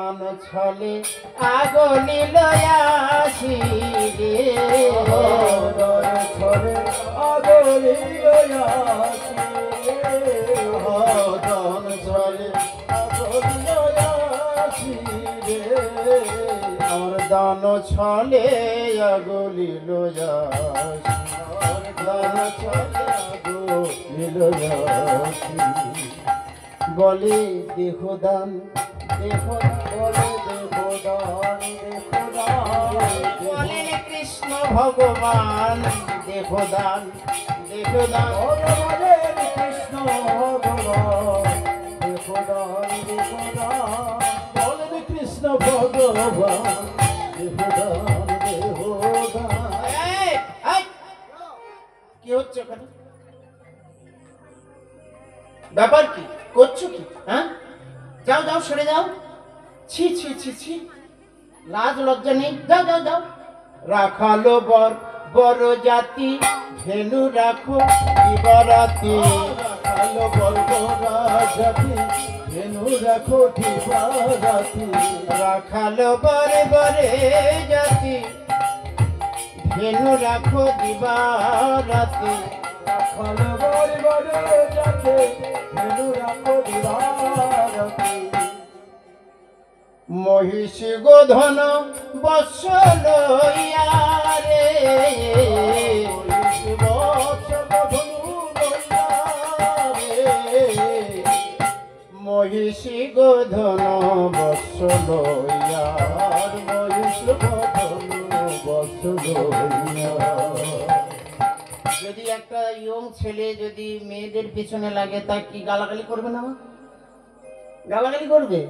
দান ছলে আগলি লয়াসি রে দান ছলে আগলি লয়াসি দান ছলে আগলি লয়াসি রে আমার দান ছলে আগলি লয়াসি দান ছলে আগলি লয়াসি বলে দেখো দান দেখো বলে দেখো দান দেখো দান বলেন কৃষ্ণ ভগবান দেখো দান দেখো দান বলে কৃষ্ণ ভগবান দেখো দান দেখো দান বলে কৃষ্ণ ভগবান দেখো দান দেখো দান। এই, এই, কি হচ্ছে ওখানে? ব্যাপার কি করছো কি? হ্যাঁ, যাও যাও সরে যাও। ছি ছি ছি ছি, লাজ লজ্জা নেই। যাও যাও যাও। রাখালো বর বড় জাতি ধেনু রাখো দিবারাতি রাখালো বর্বরা জাতি ধেনু রাখো দিবারাতি রাখালো বরে বরে জাতি ধেনু রাখো দিবারাতি রাখালো বর্বরা জাতি ধেনু রাখো দিবারাতি মহিষী গোধন বৎসল রে মহিষী গোধন বৎসল যদি একটা ইয়ং ছেলে যদি মেয়েদের পিছনে লাগে তা কি গালাগালি করবে না? গালাগালি করবে।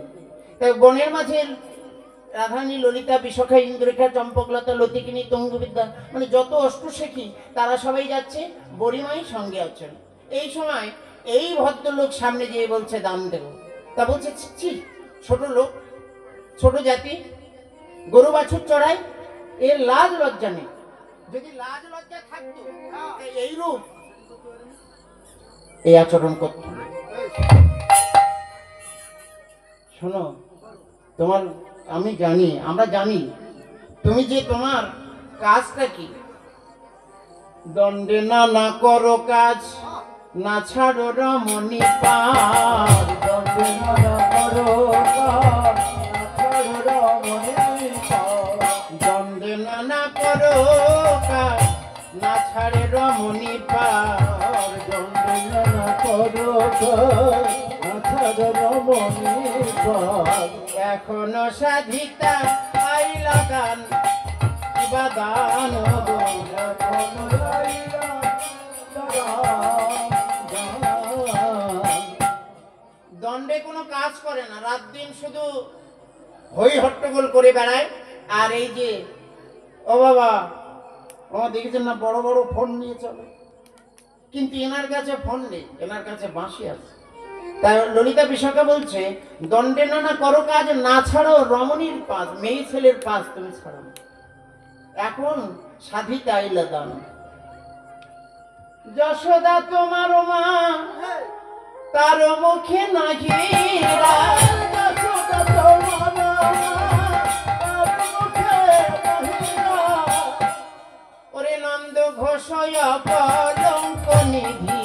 তাই বনের মাঝে রাধানী ললিতা বিশাখা ইন্দ্রিকা চম্পকলতা লতিকিনী তঙ্গবিদ্যা মানে যত অষ্টশেখী তারা সবাই যাচ্ছে, বড়িমাই সঙ্গে আছেন। এই সময় এই ভদ্রলোক সামনে যেয়ে বলছে দান দেব। তা বলছে ছি, ছোট লোক, ছোট জাতি, গরু বাছুর চড়াই, এর লাজ লজ্জা নেই। যদি লাজ লজ্জা থাকতো এই রূপ এই আচরণ করত। শোনো, তোমার আমি জানি, আমরা জানি তুমি যে তোমার কাজটা কি। দণ্ডে না না করো কাজ, না ছাড়ো রমণী পার। দণ্ডে না করো কাজ, না ছাড়ো রমণী পার। দণ্ডে না না করো কাজ, না ছাড়ে রমণী পার। দণ্ডে না করো কাজ, না ছাড়ো রমণী পার। এখনো সাধিতা আইলা দান কিবা দান গো। এখনো আইলা দণ্ডে কোনো কাজ করে না, রাত দিন শুধু হই হট্টগোল করে বেড়ায়। আর এই যে ও বাবা, ও দেখেছেন না বড় বড় ফোন নিয়ে চলে, কিন্তু এনার কাছে ফোন নেই, এনার কাছে বাঁশি আছে। তাই ললিতা বিশাখা বলছে দণ্ডে না করো কাজ, না ছাড়ো রমণীর পাশ, মেয়ে ছেলের পাশ তুমি ছাড়ো না। এখন সাধিতে আইলা দান। যশোদা তোমার মা, তার মুখে নাহিরা। যশোদা তোমার মা, তার মুখে নাহিরা। ওরে নন্দ ঘোষ কলঙ্ক নিধি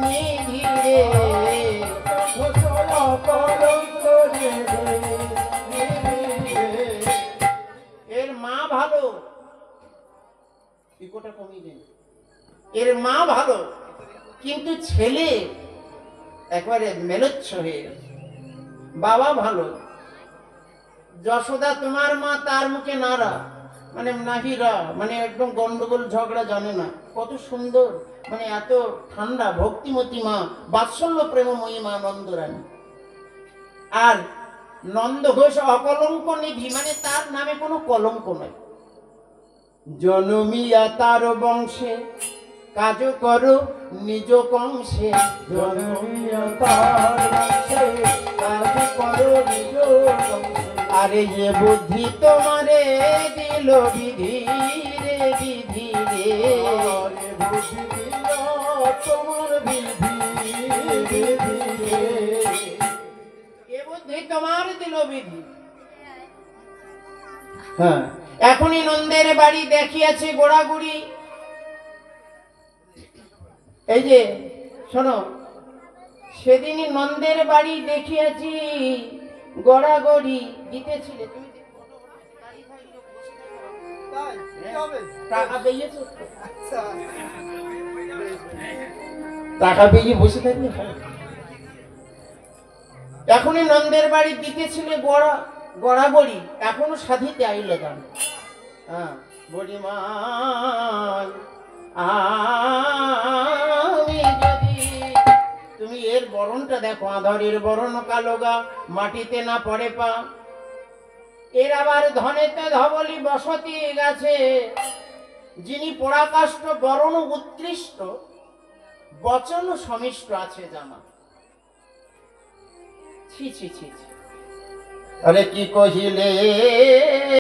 নিধি রে। এর মা ভালো, ইকোটা কমিয়ে দেন। এর মা ভালো, কিন্তু ছেলে একবারে মেলচ্ছ হয়ে গেছে। বাবা ভালো, যশোদা তোমার মা, তার মুখে নারা মানে নাহিরা, মানে একদম গন্ডগোল ঝগড়া জানে না। কত সুন্দর, মানে এত ঠান্ডা ভক্তিমতী মা, বাৎসল্য প্রেমময়ী মা নন্দরানী। আর নন্দ ঘোষ অকলঙ্ক নিধি, মানে তার নামে কোনো কলঙ্ক নয়। জনমিয়া তার বংশে কাজ করো নিজ কংসে। জনমিয়া তার বংশে কাজ করো নিজ কংসে। আরে এ বুদ্ধি তোমারে দিল বিধি রে বিধি রে। আরে বুদ্ধি দিল তোমার বিধি বিধি রে। এ বুদ্ধি তোমার দিল বিধি। হ্যাঁ এখনই নন্দের বাড়ি দেখিয়াছে গোড়াগুড়ি। এই যে শোনো, সেদিনই নন্দের বাড়ি দেখিয়াছি গড়াগড়ি দিতেছিলে তুমি। টাকা পেয়েছো? টাকা পেয়ে বসে থাকলে হয়? এখনই নন্দের বাড়ি দিতেছিলে গড়াগড়ি, এখনো সাধিতে আইল গান। হ্যাঁ, বড়িমান আমি যদি, তুমি এর বরণটা দেখো, আধারের বরণ কালো গা, মাটিতে না পড়ে পা। এর আবার ধনেতে ধবলি বসতি গেছে, যিনি পরাকাষ্ঠ বরণ উৎকৃষ্ট, বচন সমিষ্ট আছে জানা। ছি ছি ছি ছি, আরে কি কহিলে